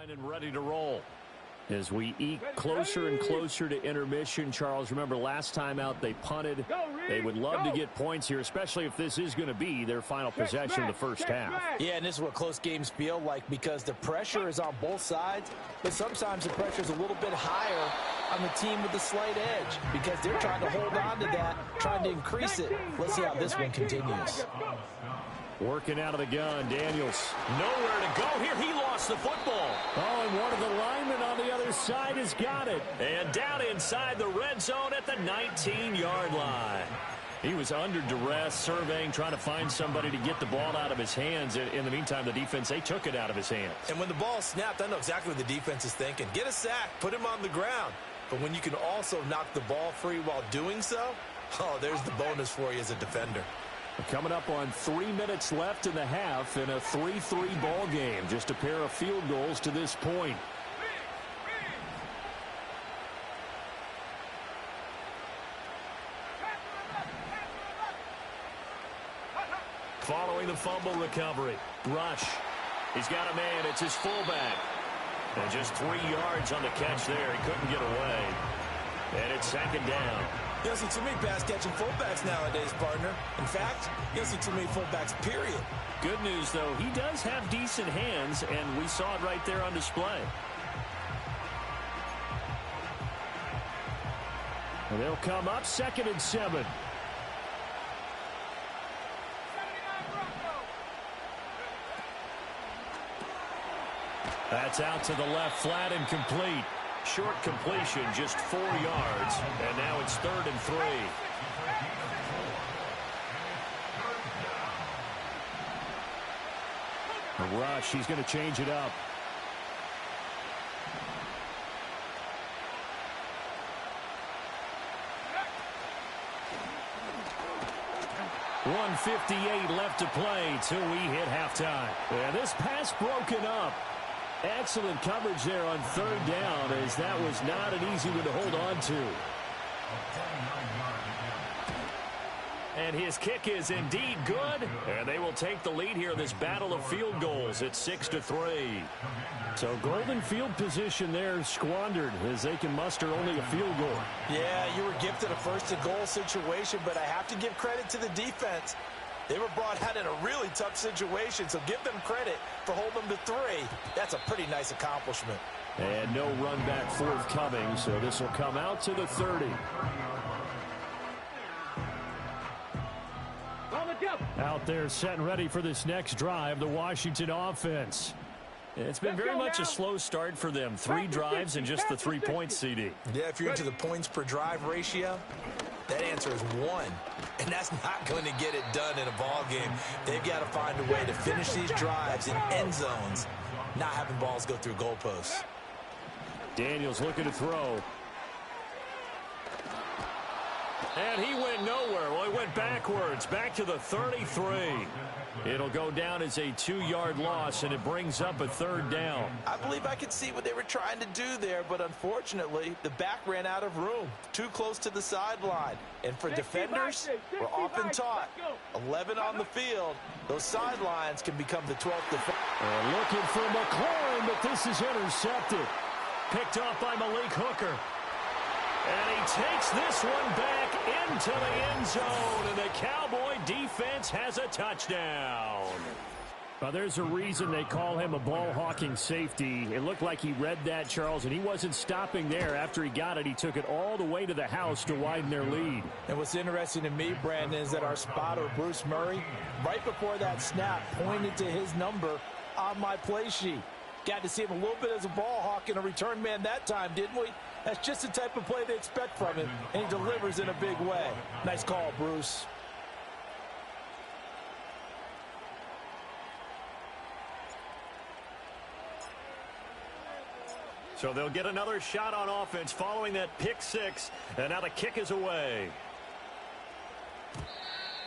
line and ready to roll. As we eke closer and closer to intermission, Charles, remember last time out they punted. They would love to get points here, especially if this is going to be their final possession of the first half. Yeah, and this is what close games feel like because the pressure is on both sides, but sometimes the pressure is a little bit higher on the team with the slight edge because they're trying to hold on to that, trying to increase it. Let's see how this one continues. Working out of the gun, Daniels. Nowhere to go here. He lost the football. Oh, and one of the linemen on the other side has got it. And down inside the red zone at the 19-yard line. He was under duress, surveying, trying to find somebody to get the ball out of his hands. In the meantime, the defense, they took it out of his hands. And when the ball snapped, I know exactly what the defense is thinking. Get a sack, put him on the ground. But when you can also knock the ball free while doing so, oh, there's the bonus for you as a defender. Coming up on 3 minutes left in the half in a 3-3 ball game. Just a pair of field goals to this point. Following the fumble recovery. Rush. He's got a man. It's his fullback. And just 3 yards on the catch there. He couldn't get away. And it's second down. You don't see too many pass-catching fullbacks nowadays, partner. In fact, you don't see too many fullbacks, period. Good news, though, he does have decent hands, and we saw it right there on display. And they'll come up 2nd and 7. That's out to the left, flat and complete. Short completion, just 4 yards, and now it's 3rd and 3. A rush, he's going to change it up. .158 left to play till we hit halftime. And this pass broken up. Excellent coverage there on 3rd down, as that was not an easy one to hold on to. And his kick is indeed good. And they will take the lead here in this battle of field goals at 6-3. So golden field position there squandered as they can muster only a field goal. Yeah, you were gifted a 1st-and-goal situation, but I have to give credit to the defense. They were brought out in a really tough situation, so give them credit for holding them to 3. That's a pretty nice accomplishment. And no run back forthcoming, so this will come out to the 30. Out there set and ready for this next drive, the Washington offense. It's been very much a slow start for them. 3 drives and just the 3 points, CD. Yeah, if you're into the points per drive ratio, that answer is 1. And that's not going to get it done in a ball game. They've got to find a way to finish these drives in end zones, not having balls go through goalposts. Daniels looking to throw. And he went nowhere. Well, he went backwards, back to the 33. It'll go down as a 2-yard loss, and it brings up a 3rd down. I believe I could see what they were trying to do there, but unfortunately, the back ran out of room, too close to the sideline. And for defenders, we're often taught, 11 on the field, those sidelines can become the 12th defense. Looking for McLaurin, but this is intercepted. Picked off by Malik Hooker. And he takes this one back into the end zone, and the Cowboy defense has a touchdown. Well, there's a reason they call him a ball-hawking safety. It looked like he read that, Charles, and he wasn't stopping there. After he got it, he took it all the way to the house to widen their lead. And what's interesting to me, Brandon, is that our spotter, Bruce Murray, right before that snap, pointed to his number on my play sheet. Got to see him a little bit as a ball hawk and a return man that time, didn't we? That's just the type of play they expect from him, and he delivers in a big way. Nice call, Bruce. So they'll get another shot on offense following that pick 6, and now the kick is away.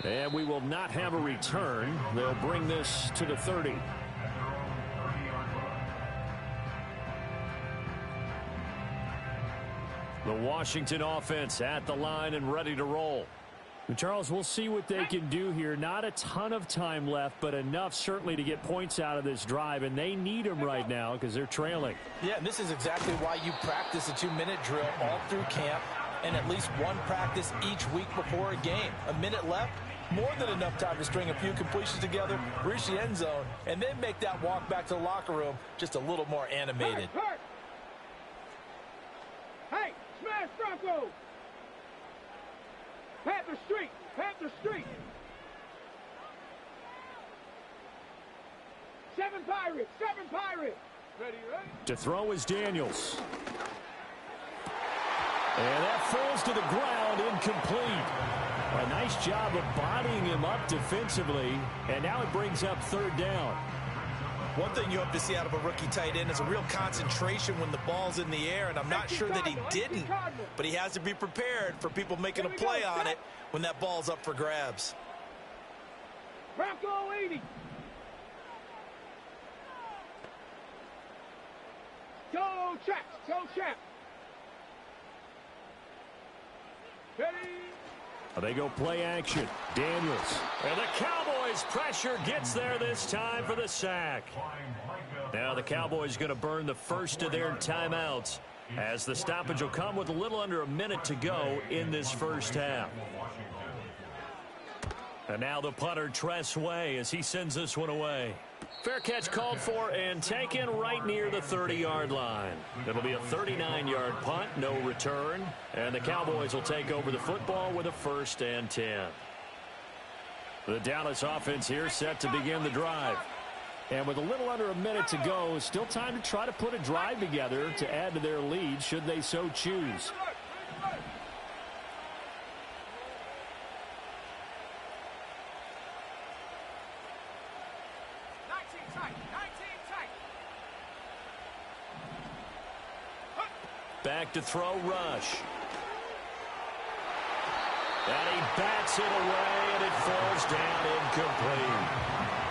And we will not have a return. They'll bring this to the 30. The Washington offense at the line and ready to roll. Charles, we'll see what they can do here. Not a ton of time left, but enough certainly to get points out of this drive, and they need them right now because they're trailing. Yeah, and this is exactly why you practice a 2-minute drill all through camp and at least one practice each week before a game. A minute left, more than enough time to string a few completions together, reach the end zone, and then make that walk back to the locker room just a little more animated. Hey, smash Bronco! Panther Street! Panther Street! 7 Pirates! 7 Pirates! Ready? To throw is Daniels. And that falls to the ground, incomplete. A nice job of bodying him up defensively, and now it brings up 3rd down. One thing you hope to see out of a rookie tight end is a real concentration when the ball's in the air, and I'm not sure that he didn't, but he has to be prepared for people making a play on it when that ball's up for grabs. Bronco 80. Go Chaps! Go Chaps! Ready? They go play action. Daniels. And the Cowboys' pressure gets there this time for the sack. Now the Cowboys going to burn the first of their timeouts as the stoppage will come with a little under a minute to go in this first half. And now the punter, Tress Way, as he sends this one away. Fair catch called for and taken right near the 30-yard line. It'll be a 39-yard punt, no return. And the Cowboys will take over the football with a 1st and 10. The Dallas offense here set to begin the drive. And with a little under a minute to go, still time to try to put a drive together to add to their lead should they so choose. Back to throw, Rush. And he bats it away, and it falls down incomplete.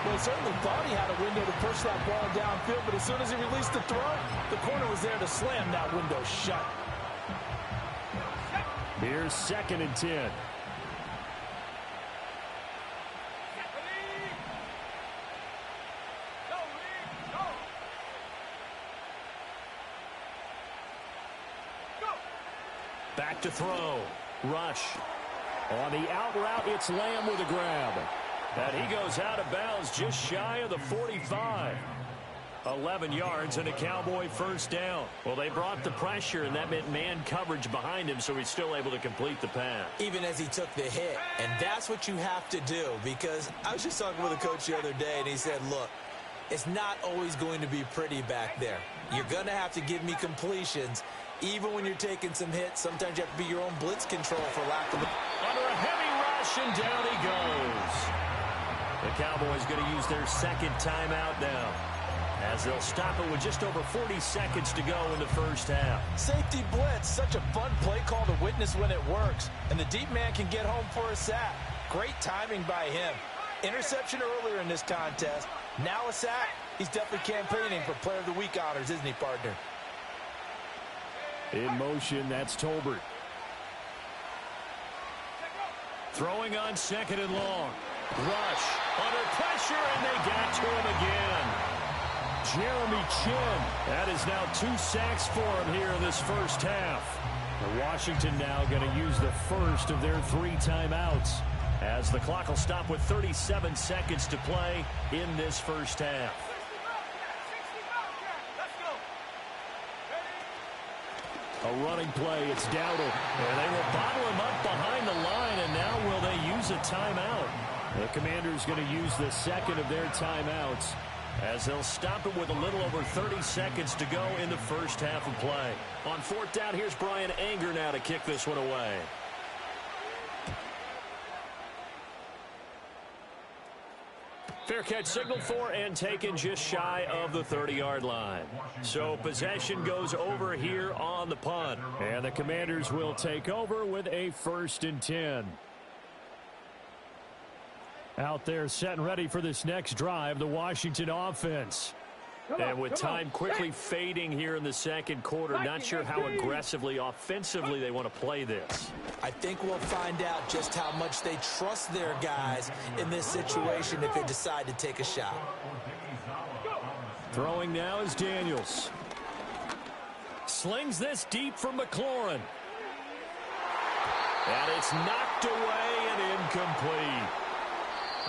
Well, he certainly thought he had a window to push that ball downfield, but as soon as he released the throw, the corner was there to slam that window shut. Here's 2nd and 10. Back to throw. Rush. On the out route, it's Lamb with a grab. And he goes out of bounds just shy of the 45. 11 yards and a Cowboy 1st down. Well, they brought the pressure, and that meant man coverage behind him, so he's still able to complete the pass. Even as he took the hit. And that's what you have to do, because I was just talking with a coach the other day, and he said, look, it's not always going to be pretty back there. You're going to have to give me completions. Even when you're taking some hits, sometimes you have to be your own blitz control for lack of... Under a heavy rush, and down he goes. The Cowboys going to use their 2nd timeout now, as they'll stop it with just over 40 seconds to go in the first half. Safety blitz, such a fun play call to witness when it works. And the deep man can get home for a sack. Great timing by him. Interception earlier in this contest. Now a sack. He's definitely campaigning for Player of the Week honors, isn't he, partner? In motion, that's Tolbert. Throwing on 2nd and long. Rush under pressure, and they got to him again. Jeremy Chin. That is now 2 sacks for him here in this first half. Washington now going to use the first of their 3 timeouts, as the clock will stop with 37 seconds to play in this first half. A running play, it's Dowdle. And they will bottle him up behind the line, and now will they use a timeout? The Commanders going to use the 2nd of their timeouts, as they'll stop it with a little over 30 seconds to go in the first half of play. On 4th down, here's Brian Anger now to kick this one away. Fair catch signaled for and taken just shy of the 30-yard line. So possession goes over here on the punt. And the Commanders will take over with a 1st and 10. Out there set and ready for this next drive, the Washington offense. And with time quickly fading here in the second quarter, not sure how aggressively, offensively they want to play this. I think we'll find out just how much they trust their guys in this situation if they decide to take a shot. Throwing now is Daniels. Slings this deep for McLaurin. And it's knocked away and incomplete.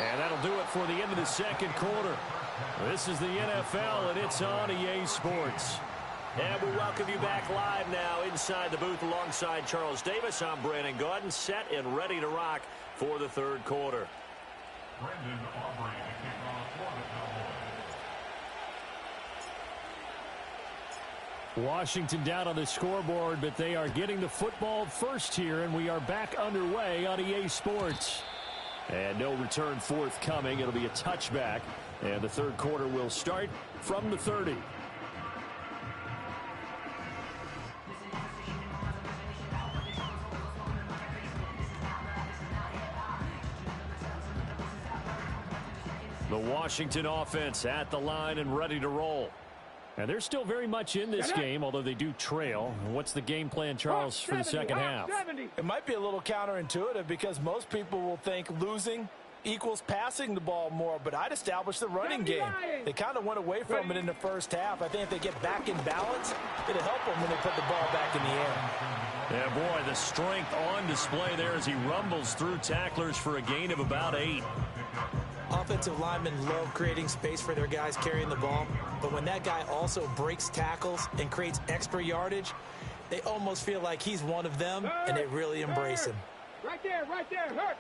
And that'll do it for the end of the second quarter. This is the NFL, and it's on EA Sports. And we welcome you back live now inside the booth alongside Charles Davis. I'm Brandon Gaudin, set and ready to rock for the third quarter. Washington down on the scoreboard, but they are getting the football first here, and we are back underway on EA Sports. And no return forthcoming. It'll be a touchback, and the third quarter will start from the 30. The Washington offense at the line and ready to roll. And they're still very much in this game, although they do trail. What's the game plan, Charles, for the second half? It might be a little counterintuitive because most people will think losing equals passing the ball more, but I'd establish the running game. They kind of went away from it in the first half. I think if they get back in balance, it'll help them when they put the ball back in the air. Yeah, boy, the strength on display there as he rumbles through tacklers for a gain of about 8. Offensive linemen love creating space for their guys carrying the ball, but when that guy also breaks tackles and creates extra yardage, they almost feel like he's one of them, and they really embrace him. Right there, hurt.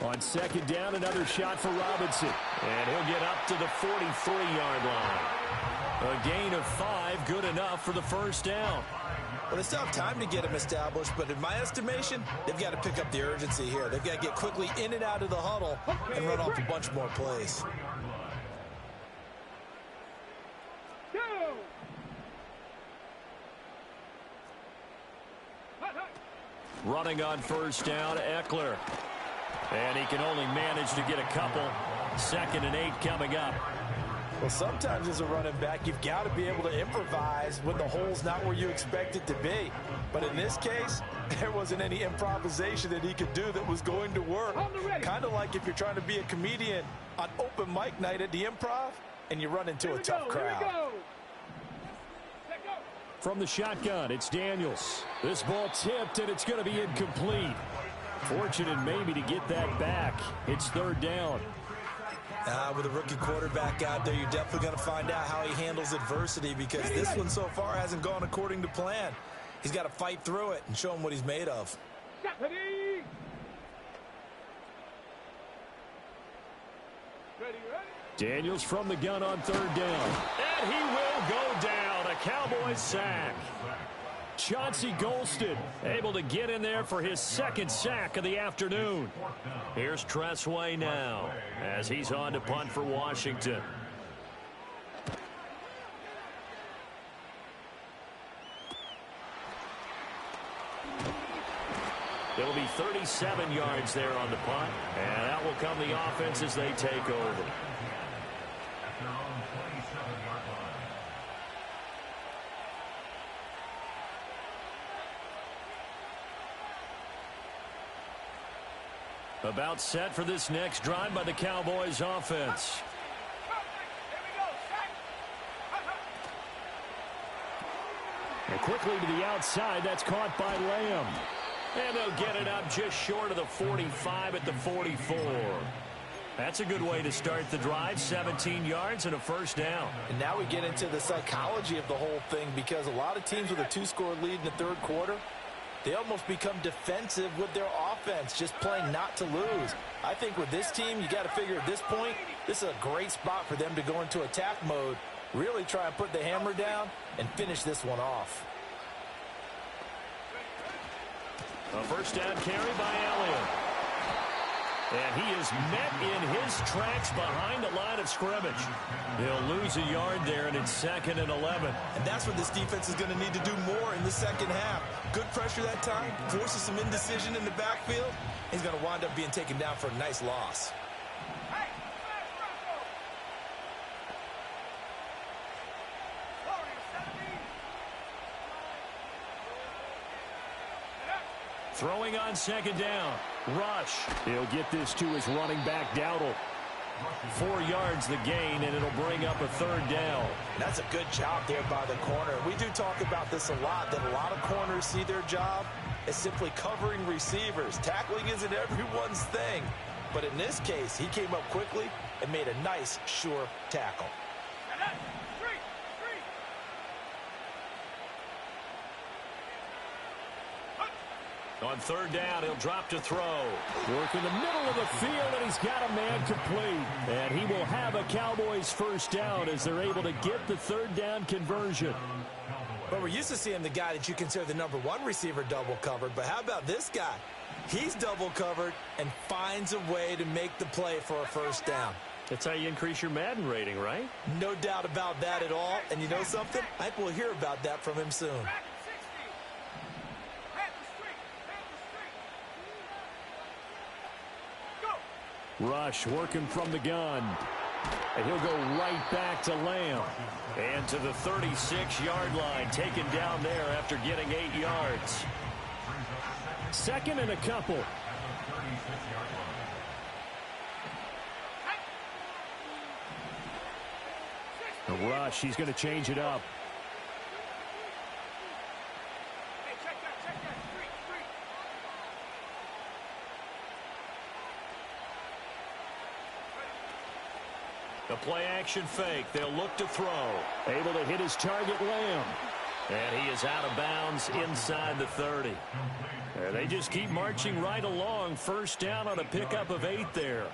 On second down, another shot for Robinson, and he'll get up to the 43-yard line. A gain of 5, good enough for the first down. Well, they still have time to get him established, but in my estimation, they've got to pick up the urgency here. They've got to get quickly in and out of the huddle and run off a bunch more plays. Running on first down, Eckler. And he can only manage to get a couple. 2nd and 8 coming up. Well, sometimes as a running back, you've got to be able to improvise when the hole's not where you expect it to be. But in this case, there wasn't any improvisation that he could do that was going to work. Kind of like if you're trying to be a comedian on open mic night at the Improv and you run into a tough crowd. From the shotgun, it's Daniels. This ball tipped, and it's going to be incomplete. Fortunate maybe to get that back. It's 3rd down. With a rookie quarterback out there, you're definitely going to find out how he handles adversity because this one so far hasn't gone according to plan. He's got to fight through it and show him what he's made of. Daniels from the gun on 3rd down. And he will go down. A Cowboys sack. Chauncey Golston able to get in there for his 2nd sack of the afternoon. Here's Tressway now as he's on to punt for Washington. It'll be 37 yards there on the punt, and that will come the offense as they take over. About set for this next drive by the Cowboys offense. And quickly to the outside, that's caught by Lamb. And they'll get it up just short of the 45 at the 44. That's a good way to start the drive, 17 yards and a 1st down. And now we get into the psychology of the whole thing because a lot of teams with a 2-score lead in the 3rd quarter, they almost become defensive with their offense, just playing not to lose. I think with this team, you got to figure at this point, this is a great spot for them to go into attack mode, really try and put the hammer down and finish this one off. A 1st down carry by Elliott. And he is met in his tracks behind the line of scrimmage. He'll lose a yard there, and it's 2nd and 11. And that's what this defense is going to need to do more in the second half. Good pressure that time, forces some indecision in the backfield. He's going to wind up being taken down for a nice loss. Throwing on second down. Rush. He'll get this to his running back, Dowdle. 4 yards the gain, and it'll bring up a third down. That's a good job there by the corner. We do talk about this a lot, that a lot of corners see their job as simply covering receivers. Tackling isn't everyone's thing. But in this case, he came up quickly and made a nice, sure tackle. On third down, he'll drop to throw. Work in the middle of the field, and he's got a man complete. And he will have a Cowboys first down as they're able to get the third down conversion. Well, we're used to seeing the guy that you consider the number 1 receiver double covered. But how about this guy? He's double covered and finds a way to make the play for a first down. That's how you increase your Madden rating, right? No doubt about that at all. And you know something? I think we'll hear about that from him soon. Rush working from the gun. And he'll go right back to Lamb. And to the 36-yard line, taken down there after getting 8 yards. Second and a couple. The Rush, he's going to change it up. The play-action fake. They'll look to throw. Able to hit his target, Lamb. And he is out of bounds inside the 30. And they just keep marching right along. First down on a pickup of 8 there.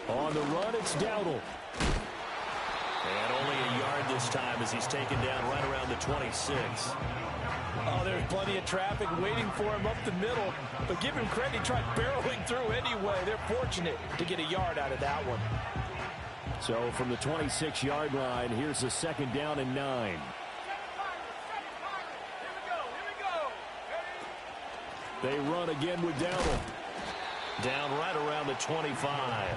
On the run, it's Dowdle. And only a yard this time as he's taken down right around the 26. Oh, there's plenty of traffic waiting for him up the middle. But give him credit, he tried barreling through anyway. They're fortunate to get a yard out of that one. So from the 26-yard line, here's the second down and 9. They run again with Dowdle. Down right around the 25.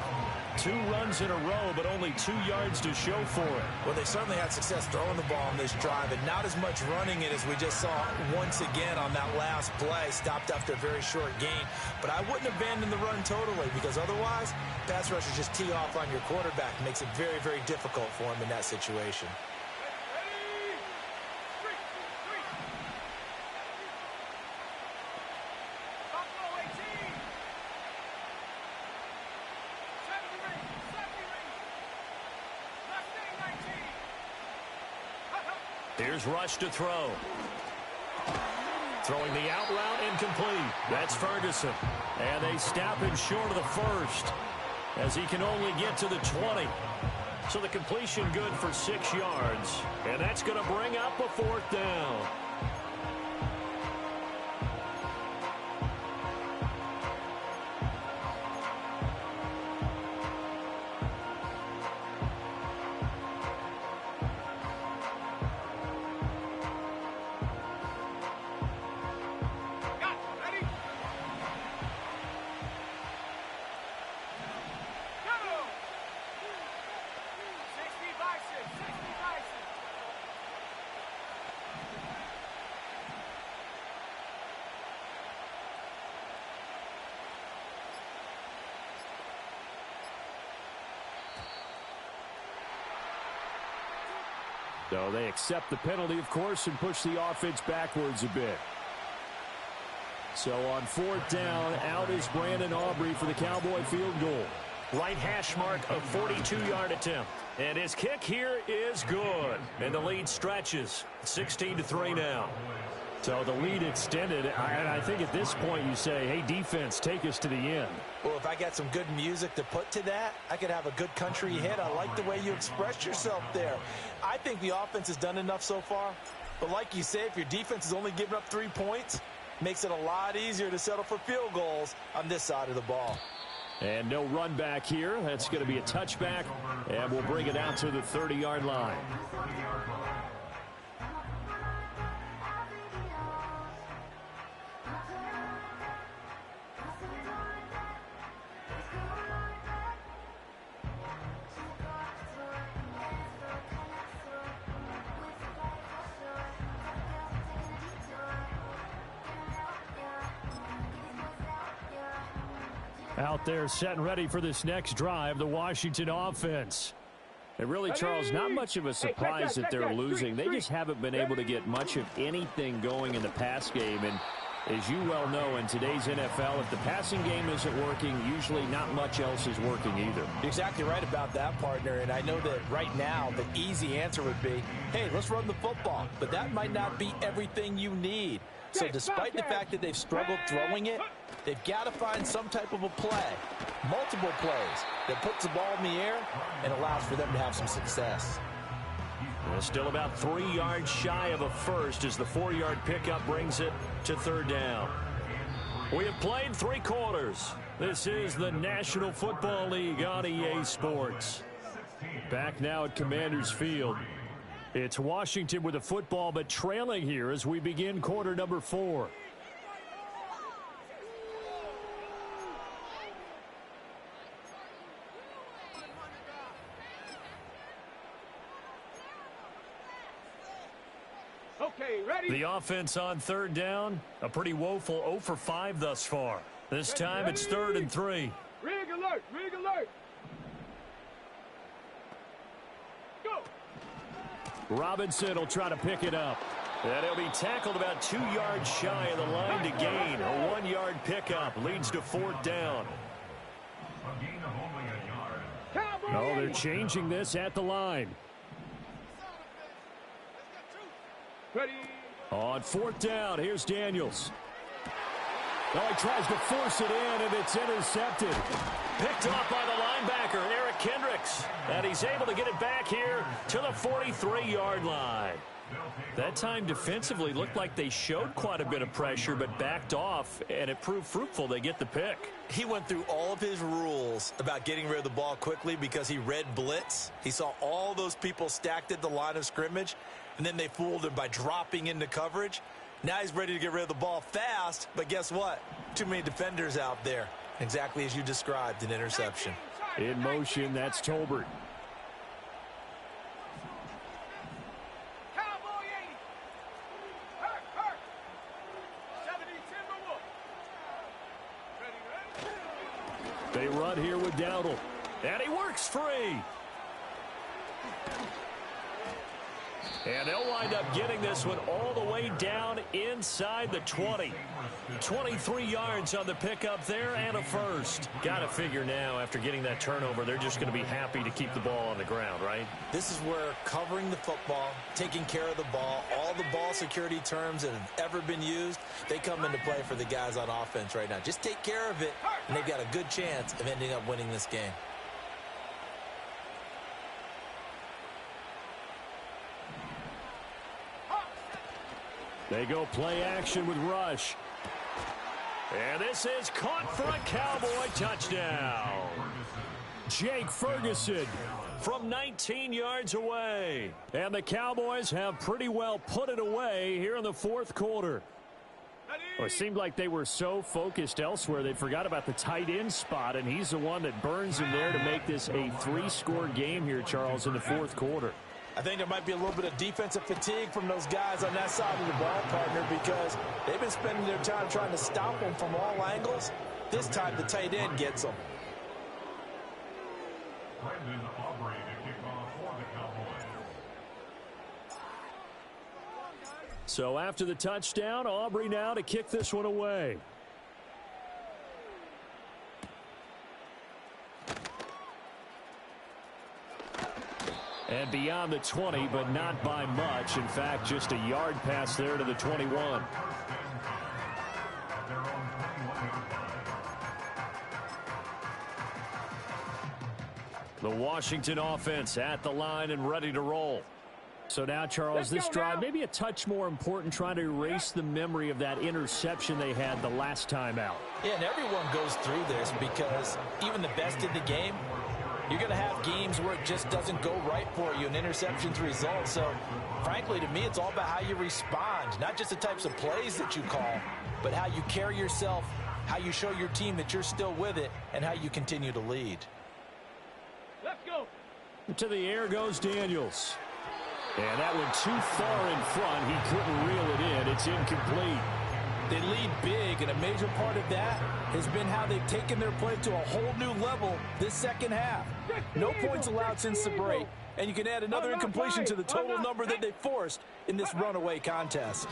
2 runs in a row, but only 2 yards to show for it. Well, they certainly had success throwing the ball on this drive, and not as much running it as we just saw once again on that last play. Stopped after a very short gain. But I wouldn't abandon the run totally, because otherwise, pass rushers just tee off on your quarterback. It makes it very, very difficult for him in that situation. Here's Rush to throw. Throwing the out route incomplete. That's Ferguson. And they stop him short of the first as he can only get to the 20. So the completion good for 6 yards. And that's going to bring up a 4th down. So they accept the penalty, of course, and push the offense backwards a bit. So on 4th down, out is Brandon Aubrey for the Cowboy field goal. Right hash mark, a 42-yard attempt. And his kick here is good. And the lead stretches. 16-3 now. So the lead extended, and I think at this point you say, hey, defense, take us to the end. Well, if I got some good music to put to that, I could have a good country hit. I like the way you expressed yourself there. I think the offense has done enough so far. But like you say, if your defense is only giving up 3 points, makes it a lot easier to settle for field goals on this side of the ball. And no run back here. That's going to be a touchback, and we'll bring it out to the 30-yard line. Out there set and ready for this next drive, the Washington offense. And really, Charles, not much of a surprise that they're losing. They just haven't been able to get much of anything going in the pass game. And as you well know, in today's NFL, if the passing game isn't working, usually not much else is working either. You're exactly right about that, partner. And I know that right now the easy answer would be, hey, let's run the football. But that might not be everything you need. So despite the fact that they've struggled throwing it, they've got to find some type of a play, multiple plays, that puts the ball in the air and allows for them to have some success. They're still about 3 yards shy of a first as the 4-yard pickup brings it to third down. We have played 3 quarters. This is the National Football League on EA Sports. Back now at Commanders Field. It's Washington with the football, but trailing here as we begin quarter number 4. Okay, ready? The offense on third down, a pretty woeful 0 for 5 thus far. This time it's 3rd and 3. Rig alert, rig alert. Go. Robinson will try to pick it up. And he'll be tackled about 2 yards shy of the line to gain. A 1-yard pickup leads to 4th down. Oh, they're changing this at the line. Ready. On 4th down, here's Daniels. Oh, he tries to force it in, and it's intercepted. Picked off by the linebacker, Eric Kendricks. And he's able to get it back here to the 43-yard line. That time defensively looked like they showed quite a bit of pressure, but backed off, and it proved fruitful. They get the pick. He went through all of his rules about getting rid of the ball quickly because he read blitz. He saw all those people stacked at the line of scrimmage, and then they fooled him by dropping into coverage. Now he's ready to get rid of the ball fast, but guess what? Too many defenders out there. Exactly as you described, an interception. In motion, that's Tolbert. Cowboy 80. Hurt, hurt. 70 Timberwolves. Ready, ready. They run here with Dowdle. And he works free. And they'll wind up getting this one all the way down inside the 20. 23 yards on the pickup there and a first. Got to figure now after getting that turnover, they're just going to be happy to keep the ball on the ground, right? This is where covering the football, taking care of the ball, all the ball security terms that have ever been used, they come into play for the guys on offense right now. Just take care of it, and they've got a good chance of ending up winning this game. They go play action with Rush. And this is caught for a Cowboy touchdown. Jake Ferguson from 19 yards away. And the Cowboys have pretty well put it away here in the 4th quarter. Well, it seemed like they were so focused elsewhere they forgot about the tight end spot, and he's the one that burns him there to make this a 3-score game here, Charles, in the 4th quarter. I think there might be a little bit of defensive fatigue from those guys on that side of the ball, partner, because they've been spending their time trying to stop them from all angles. This time the tight end gets them. So after the touchdown, Aubrey now to kick this one away. And beyond the 20, but not by much. In fact, just a yard pass there to the 21. The Washington offense at the line and ready to roll. So now, Charles, this drive maybe a touch more important, trying to erase the memory of that interception they had the last time out. Yeah, and everyone goes through this because even the best in the game, you're going to have games where it just doesn't go right for you, and interceptions result. So, frankly, to me, it's all about how you respond, not just the types of plays that you call, but how you carry yourself, how you show your team that you're still with it, and how you continue to lead. Let's go. To the air goes Daniels. And that went too far in front. He couldn't reel it in. It's incomplete. They lead big, and a major part of that has been how they've taken their play to a whole new level this second half. No points allowed since the break, and you can add another incompletion to the total number that they forced in this runaway contest.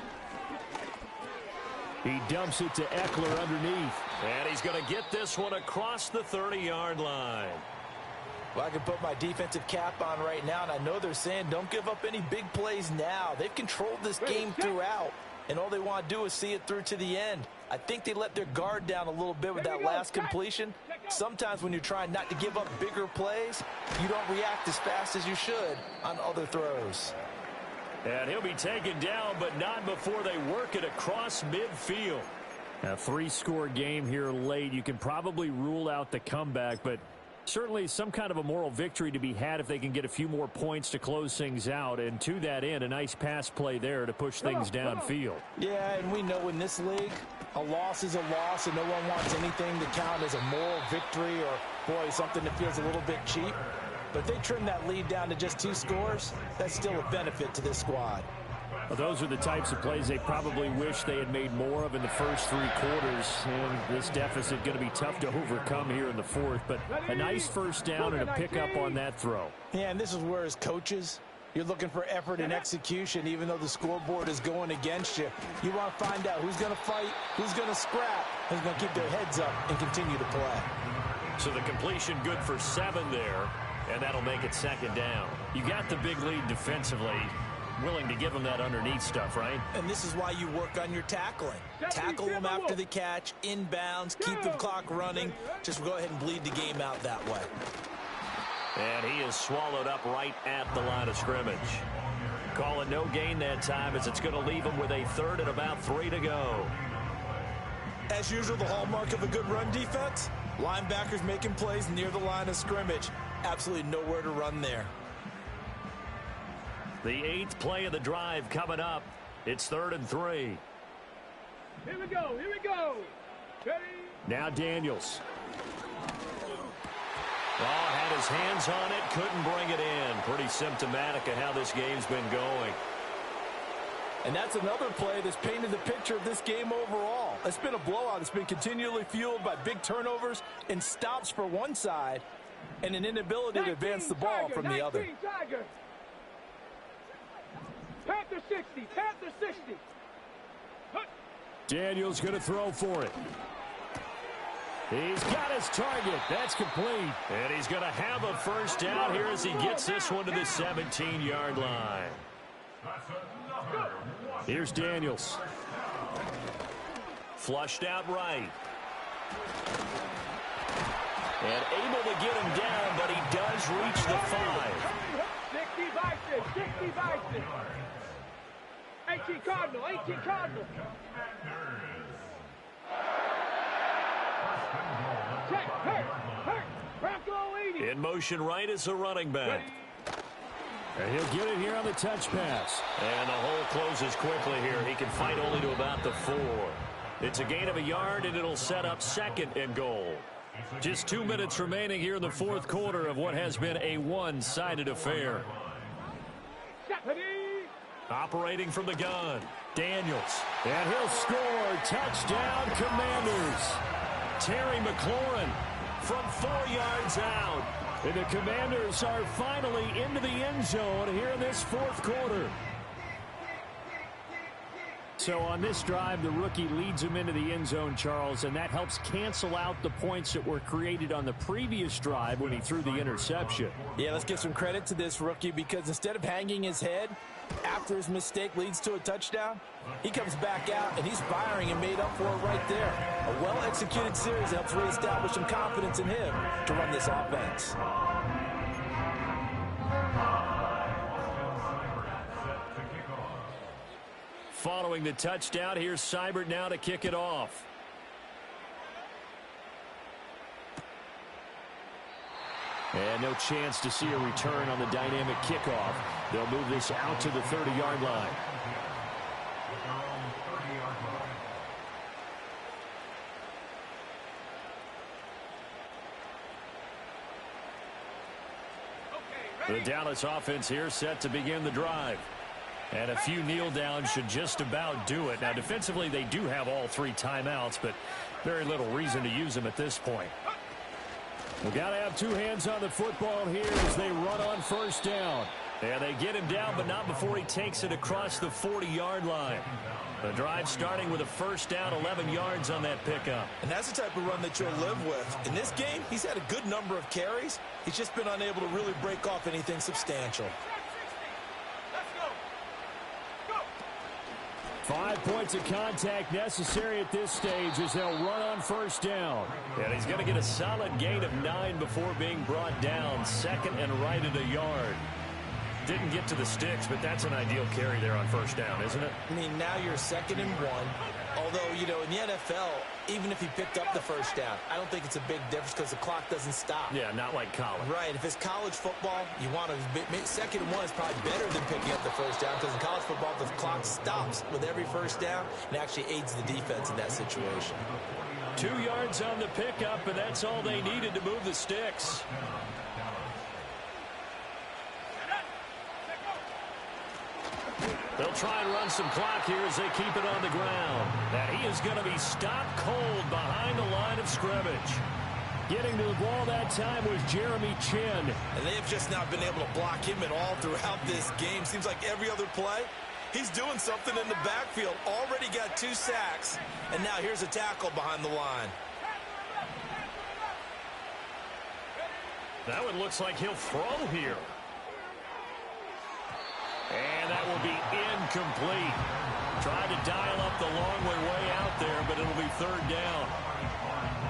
He dumps it to Eckler underneath. And he's going to get this one across the 30-yard line. Well, I can put my defensive cap on right now, and I know they're saying don't give up any big plays now. They've controlled this game throughout, and all they want to do is see it through to the end. I think they let their guard down a little bit with that last completion. Sometimes when you're trying not to give up bigger plays, you don't react as fast as you should on other throws. And he'll be taken down, but not before they work it across midfield. A 3-score game here late. You can probably rule out the comeback, but certainly some kind of a moral victory to be had if they can get a few more points to close things out. And to that end, a nice pass play there to push things downfield. Yeah, and we know in this league, a loss is a loss, and no one wants anything to count as a moral victory or, boy, something that feels a little bit cheap. But if they trim that lead down to just 2 scores, that's still a benefit to this squad. Well, those are the types of plays they probably wish they had made more of in the first 3 quarters. And this deficit going to be tough to overcome here in the fourth. But a nice first down and a pickup on that throw. Yeah, and this is where as coaches, you're looking for effort and execution, even though the scoreboard is going against you. You want to find out who's going to fight, who's going to scrap, who's going to keep their heads up and continue to play. So the completion good for 7 there, and that'll make it second down. You got the big lead defensively. Willing to give them that underneath stuff, right? And this is why you work on your tackling. Tackle them after the catch, inbounds, keep the clock running. Just go ahead and bleed the game out that way. And he is swallowed up right at the line of scrimmage. Call it no gain that time as it's going to leave him with a 3rd and about 3 to go. As usual, the hallmark of a good run defense, linebackers making plays near the line of scrimmage. Absolutely nowhere to run there. The 8th play of the drive coming up. It's 3rd and 3. Here we go. Here we go. Ready? Now Daniels. Oh, had his hands on it. Couldn't bring it in. Pretty symptomatic of how this game's been going. And that's another play that's painted the picture of this game overall. It's been a blowout. It's been continually fueled by big turnovers and stops for one side and an inability to advance the ball from the other. Tiger. Panther 60. Panther 60. Daniels going to throw for it. He's got his target. That's complete. And he's going to have a first down here as he gets this one to the 17-yard line. Here's Daniels. Flushed out right. And able to get him down, but he does reach the 5. 60 Bison. 60 Bison. 18 Cardinal. 18 Cardinal. Check. Hurt. Bronco 80. In motion right as a running back. And he'll get it here on the touch pass. And the hole closes quickly here. He can fight only to about the 4. It's a gain of a yard, and it'll set up 2nd and goal. Just 2 minutes remaining here in the 4th quarter of what has been a one-sided affair. Operating from the gun, Daniels. And he'll score. Touchdown, Commanders. Terry McLaurin from 4 yards out. And the Commanders are finally into the end zone here in this 4th quarter. So on this drive, the rookie leads him into the end zone, Charles, and that helps cancel out the points that were created on the previous drive when he threw the interception. Yeah, let's give some credit to this rookie because instead of hanging his head after his mistake leads to a touchdown, he comes back out and he's firing and made up for it right there. A well-executed series helps reestablish some confidence in him to run this offense. Following the touchdown, here's Seibert now to kick it off. And no chance to see a return on the dynamic kickoff. They'll move this out to the 30-yard line. The Dallas offense here set to begin the drive. And a few kneel downs should just about do it. Now, defensively, they do have all 3 timeouts, but very little reason to use them at this point. We've got to have 2 hands on the football here as they run on first down. And they get him down, but not before he takes it across the 40-yard line. The drive starting with a first down, 11 yards on that pickup. And that's the type of run that you'll live with. In this game, he's had a good number of carries. He's just been unable to really break off anything substantial. 5 points of contact necessary at this stage as they'll run on first down. And he's going to get a solid gain of 9 before being brought down. Second and right at a yard. Didn't get to the sticks, but that's an ideal carry there on first down, isn't it? I mean, now you're 2nd and 1. Although, you know, in the NFL, even if he picked up the first down, I don't think it's a big difference because the clock doesn't stop. Yeah, not like college. Right. If it's college football, you want to 2nd and 1 is probably better than picking up the first down because in college football, the clock stops with every first down and actually aids the defense in that situation. 2 yards on the pickup, and that's all they needed to move the sticks. They'll try and run some clock here as they keep it on the ground. And he is going to be stopped cold behind the line of scrimmage. Getting to the ball that time was Jeremy Chin. And they have just not been able to block him at all throughout this game. Seems like every other play, he's doing something in the backfield. Already got 2 sacks, and now here's a tackle behind the line. That one looks like he'll throw here. And that will be incomplete. Tried to dial up the long way out there, but it'll be 3rd down.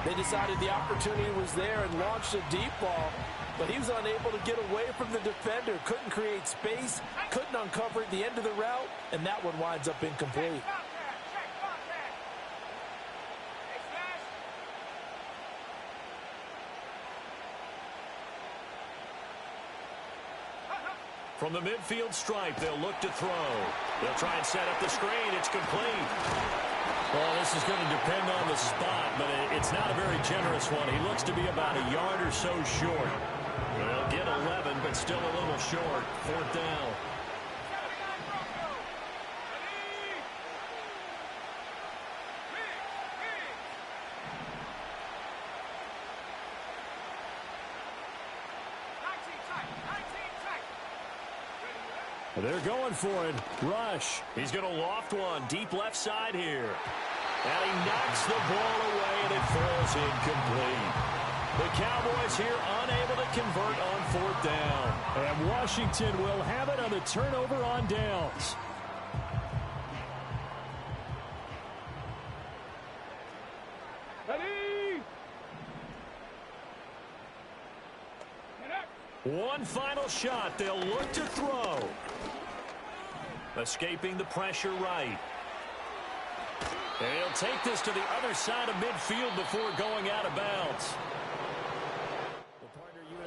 They decided the opportunity was there and launched a deep ball, but he was unable to get away from the defender. Couldn't create space, couldn't uncover at the end of the route, and that one winds up incomplete. From the midfield stripe, they'll look to throw. They'll try and set up the screen. It's complete. Well, this is going to depend on the spot, but it's not a very generous one. He looks to be about a yard or so short. They'll get 11, but still a little short. 4th down. They're going for it. Rush. He's going to loft one deep left side here. And he knocks the ball away, and it falls incomplete. The Cowboys here unable to convert on 4th down. And Washington will have it on the turnover on downs. Ready? One final shot. They'll look to throw. Escaping the pressure right. And he'll take this to the other side of midfield before going out of bounds.